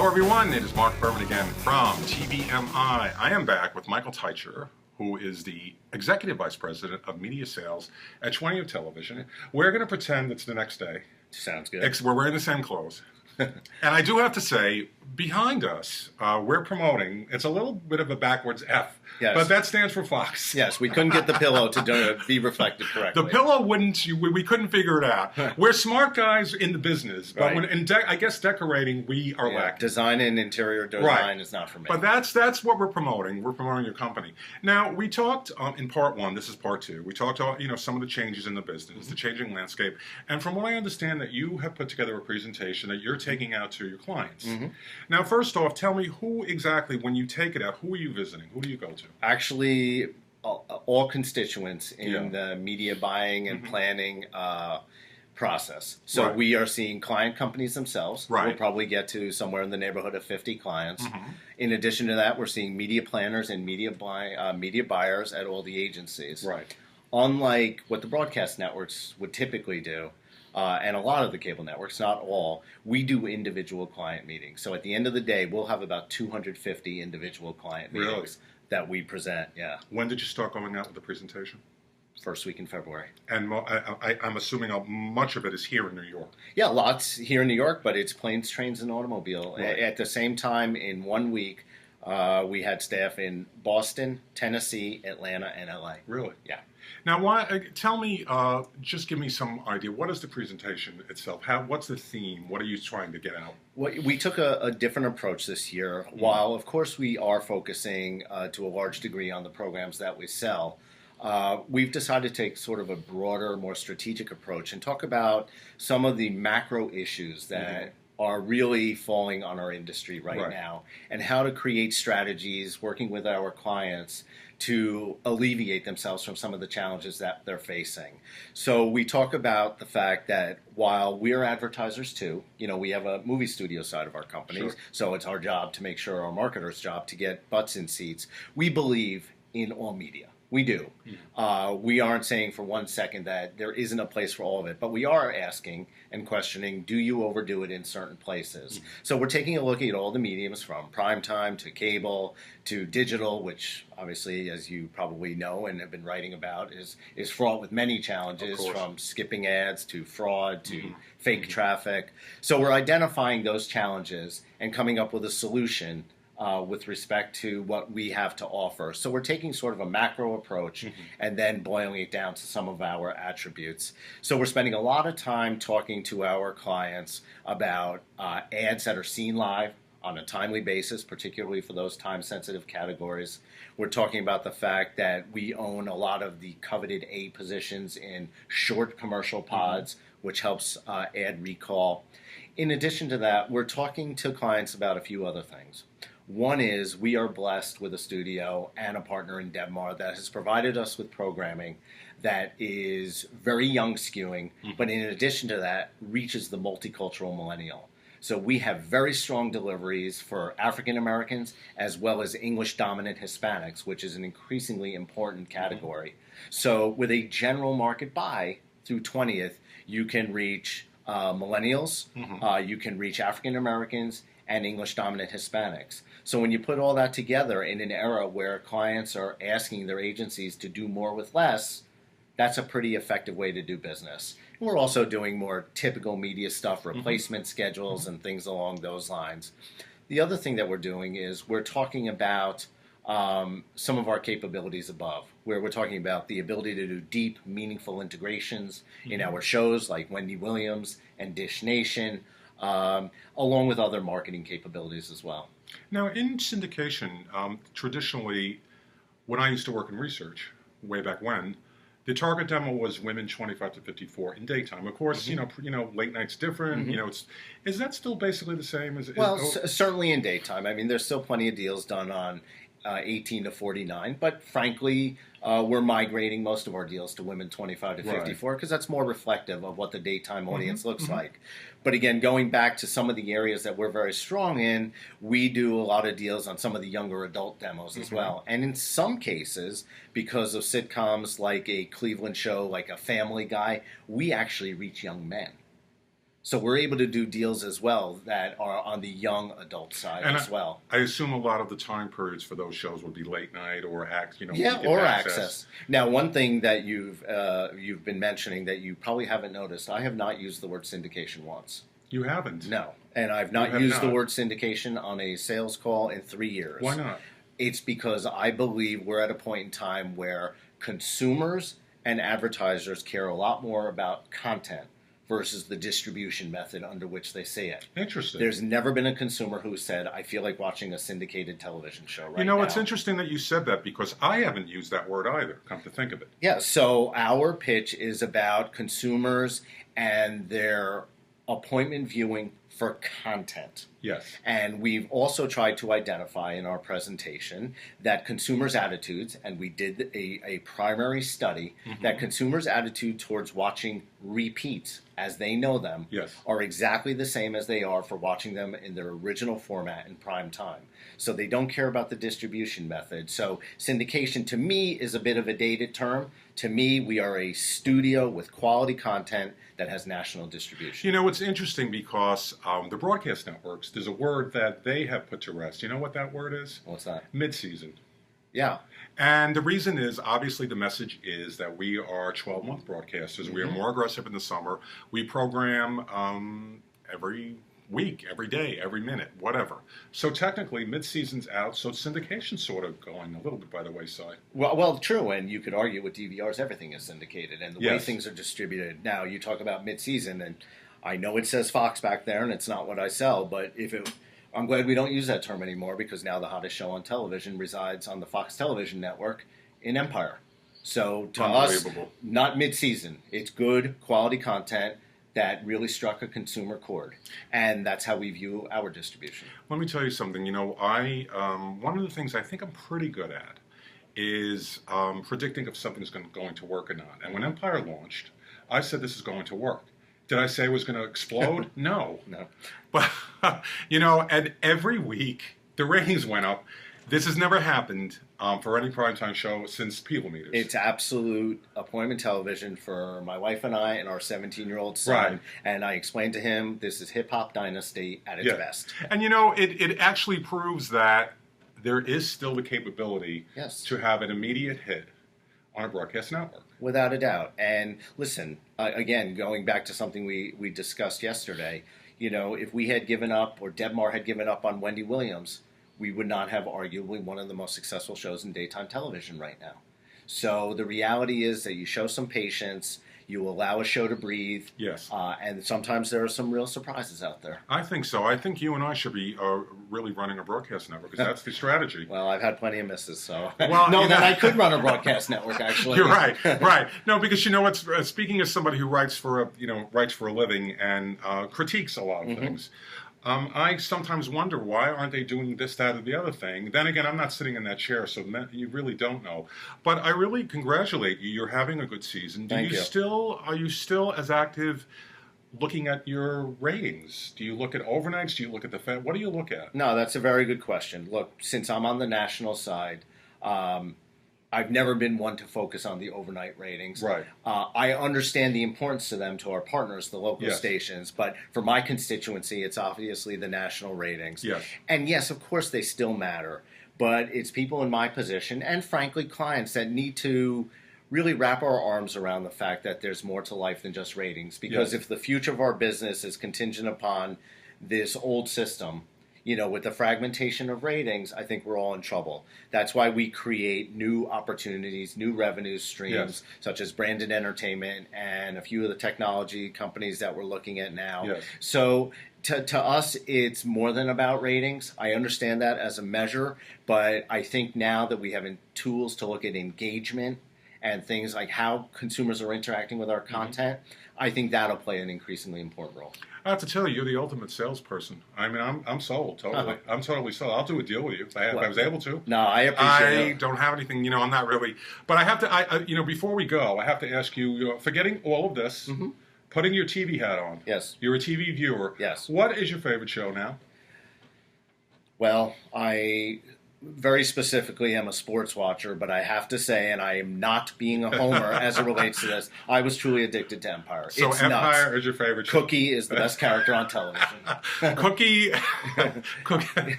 Hello, everyone. It is Mark Berman again from TVMI. I am back with Michael Teicher, who is the Executive Vice President of Media Sales at 20th Television. We're going to pretend it's the next day. Sounds good. We're wearing the same clothes. And I do have to say, behind us, we're promoting, it's a little bit of a backwards F, yes. But that stands for Fox. Yes, we couldn't get the pillow to be reflected correctly. The pillow wouldn't, we couldn't figure it out. We're smart guys in the business, but right. I guess decorating, we are lacking. Design and interior design right. is not for me. But that's what we're promoting. We're promoting your company. Now, we talked in part one, this is part two, we talked about some of the changes in the business, the changing landscape, and from what I understand that you have put together a presentation that you're taking out to your clients. Now, first off, tell me who exactly, when you take it out, who are you visiting? Who do you go to? Actually, all constituents in the media buying and planning process. So we are seeing client companies themselves. Right. We'll probably get to somewhere in the neighborhood of 50 clients. In addition to that, we're seeing media planners and media buyers at all the agencies. Right. Unlike what the broadcast networks would typically do, and a lot of the cable networks, not all, we do individual client meetings. So at the end of the day, we'll have about 250 individual client meetings that we present. Yeah. When did you start going out with the presentation? First week in February. And I'm assuming much of it is here in New York. Yeah, lots here in New York, but it's planes, trains, and automobile. Right. At the same time, in 1 week, we had staff in Boston, Tennessee, Atlanta, and LA. Really? Yeah. Now, tell me, just give me some idea. What is the presentation itself? What's the theme? What are you trying to get out? Well, we took a different approach this year. While, of course, we are focusing to a large degree on the programs that we sell, we've decided to take sort of a broader, more strategic approach and talk about some of the macro issues that are really falling on our industry right now, and how to create strategies working with our clients to alleviate themselves from some of the challenges that they're facing. So we talk about the fact that while we're advertisers too, we have a movie studio side of our companies, so it's our job to make sure, our marketers' job, to get butts in seats. We believe in all media. We do. We aren't saying for 1 second that there isn't a place for all of it, but we are asking and questioning, do you overdo it in certain places? So we're taking a look at all the mediums, from primetime to cable to digital, which obviously, as you probably know and have been writing about, is fraught with many challenges, from skipping ads to fraud to fake traffic. So we're identifying those challenges and coming up with a solution with respect to what we have to offer. So we're taking sort of a macro approach and then boiling it down to some of our attributes. So we're spending a lot of time talking to our clients about ads that are seen live on a timely basis, particularly for those time-sensitive categories. We're talking about the fact that we own a lot of the coveted A positions in short commercial pods, which helps ad recall. In addition to that, we're talking to clients about a few other things. One is, we are blessed with a studio and a partner in Debmar that has provided us with programming that is very young skewing, but in addition to that, reaches the multicultural millennial. So we have very strong deliveries for African Americans as well as English-dominant Hispanics, which is an increasingly important category. So with a general market buy through 20th, you can reach millennials, you can reach African Americans, and English-dominant Hispanics. So when you put all that together in an era where clients are asking their agencies to do more with less, that's a pretty effective way to do business. And we're also doing more typical media stuff, replacement schedules and things along those lines. The other thing that we're doing is we're talking about some of our capabilities above, where we're talking about the ability to do deep, meaningful integrations in our shows like Wendy Williams and Dish Nation, along with other marketing capabilities as well. Now, in syndication, traditionally, when I used to work in research, way back when, the target demo was women 25 to 54 in daytime. Of course, late night's different. Is that still basically the same? Certainly in daytime. I mean, there's still plenty of deals done on 18 to 49, but frankly, we're migrating most of our deals to women 25 to 54 because that's more reflective of what the daytime audience looks like. But again, going back to some of the areas that we're very strong in, we do a lot of deals on some of the younger adult demos as well. And in some cases, because of sitcoms like a Cleveland show, like a Family Guy, we actually reach young men. So we're able to do deals as well that are on the young adult side And as well. I assume a lot of the time periods for those shows would be late night or Yeah, or access. Now, one thing that you've been mentioning that you probably haven't noticed, I have not used the word syndication once. You haven't? No, and I've not used the word syndication on a sales call in 3 years. Why not? It's because I believe we're at a point in time where consumers and advertisers care a lot more about content versus the distribution method under which they say it. Interesting. There's never been a consumer who said, I feel like watching a syndicated television show right now. It's interesting that you said that because I haven't used that word either, come to think of it. Yeah, so our pitch is about consumers and their appointment viewing for content. Yes. And we've also tried to identify in our presentation that consumers' attitudes, and we did a primary study, that consumers' attitude towards watching repeats as they know them are exactly the same as they are for watching them in their original format in prime time. So they don't care about the distribution method. So syndication to me is a bit of a dated term. To me, we are a studio with quality content that has national distribution. It's interesting because the broadcast networks, there's a word that they have put to rest. You know what that word is? What's that? Mid-season. Yeah. And the reason is, obviously, the message is that we are 12-month broadcasters. We are more aggressive in the summer. We program every week, every day, every minute, whatever. So technically, mid-season's out, so syndication's sort of going a little bit by the wayside. Well, true, and you could argue with DVRs, everything is syndicated, and the way things are distributed. Now, you talk about mid-season, and I know it says Fox back there, and it's not what I sell, but I'm glad we don't use that term anymore because now the hottest show on television resides on the Fox television network in Empire. So to us, not mid-season. It's good, quality content that really struck a consumer chord. And that's how we view our distribution. Let me tell you something. One of the things I think I'm pretty good at is predicting if something's going to work or not. And when Empire launched, I said this is going to work. Did I say it was going to explode? No. But, and every week the ratings went up. This has never happened for any primetime show since People Meters. It's absolute appointment television for my wife and I and our 17-year-old son. Right. And I explained to him this is hip-hop dynasty at its best. And, it actually proves that there is still the capability to have an immediate hit on a broadcast network. Without a doubt. And listen, again, going back to something we discussed yesterday, if we had given up or Debmar had given up on Wendy Williams, we would not have arguably one of the most successful shows in daytime television right now. So the reality is that you show some patience, you allow a show to breathe, and sometimes there are some real surprises out there. I think so. I think you and I should be really running a broadcast network because that's the strategy. Well, I've had plenty of misses, so I could run a broadcast network. Actually, you're right. No, because what? Speaking as somebody who writes for a living and critiques a lot of things. I sometimes wonder why aren't they doing this, that, or the other thing. Then again, I'm not sitting in that chair, so you really don't know. But I really congratulate you. You're having a good season. Thank you. Are you still as active looking at your ratings? Do you look at overnights? Do you look at the Fed? What do you look at? No, that's a very good question. Look, since I'm on the national side, I've never been one to focus on the overnight ratings. Right. I understand the importance to them, to our partners, the local stations, but for my constituency, it's obviously the national ratings. Yes. And yes, of course, they still matter, but it's people in my position and, frankly, clients that need to really wrap our arms around the fact that there's more to life than just ratings. Because if the future of our business is contingent upon this old system, with the fragmentation of ratings, I think we're all in trouble. That's why we create new opportunities, new revenue streams, such as branded entertainment and a few of the technology companies that we're looking at now. Yes. So to us, it's more than about ratings. I understand that as a measure, but I think now that we have tools to look at engagement and things like how consumers are interacting with our content, I think that'll play an increasingly important role. I have to tell you, you're the ultimate salesperson. I mean, I'm sold, totally. I'm totally sold. I'll do a deal with you if I was able to. No, I appreciate it. I don't have anything, I'm not really. But I have to, before we go, I have to ask you, forgetting all of this, putting your TV hat on. Yes. You're a TV viewer. Yes. What is your favorite show now? Well, I very specifically am a sports watcher, but I have to say, and I am not being a homer as it relates to this, I was truly addicted to Empire. So it's Empire nuts. is your favorite show? Cookie is the best character on television. Cookie.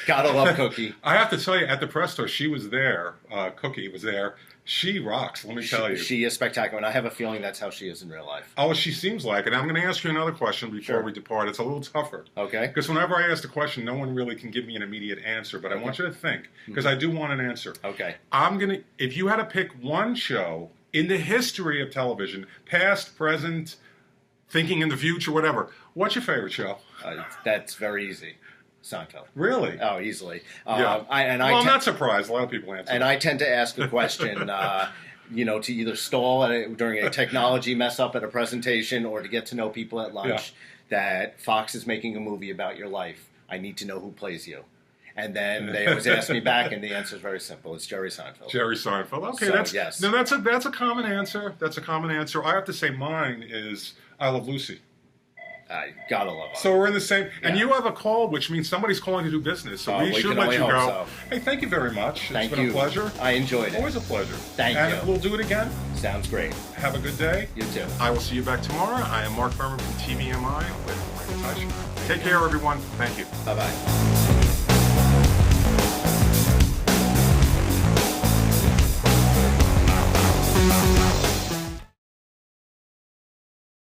Gotta love Cookie. I have to tell you, at the press tour, she was there. Cookie was there. She rocks, let me tell you. She is spectacular, and I have a feeling that's how she is in real life. Oh, she seems like it. I'm going to ask you another question before Sure. we depart. It's a little tougher. Okay. Because whenever I ask the question, no one really can give me an immediate answer, but I want you to think, because I do want an answer. Okay. If you had to pick one show in the history of television, past, present, thinking in the future, whatever, what's your favorite show? That's very easy. Seinfeld. Really? Oh, easily. Yeah. I'm not surprised. A lot of people answer. And I tend to ask a question, to either stall during a technology mess up at a presentation or to get to know people at lunch that Fox is making a movie about your life. I need to know who plays you. And then they always ask me back, and the answer is very simple. It's Jerry Seinfeld. Jerry Seinfeld. Okay, So, that's yes. no, that's a common answer. That's a common answer. I have to say mine is I Love Lucy. I gotta love it. So we're in the same, and Yeah. you have a call, which means somebody's calling to do business. So we we should can let only you hope go. so. Hey, thank you very much. Thank it's been you. a pleasure. I enjoyed it. Always a pleasure. Thank and you. we'll do it again. Sounds great. Have a good day. You too. I will see you back tomorrow. I am Mark Berman from TVMI with Michael Teicher. Take care, everyone. Thank you. Bye-bye.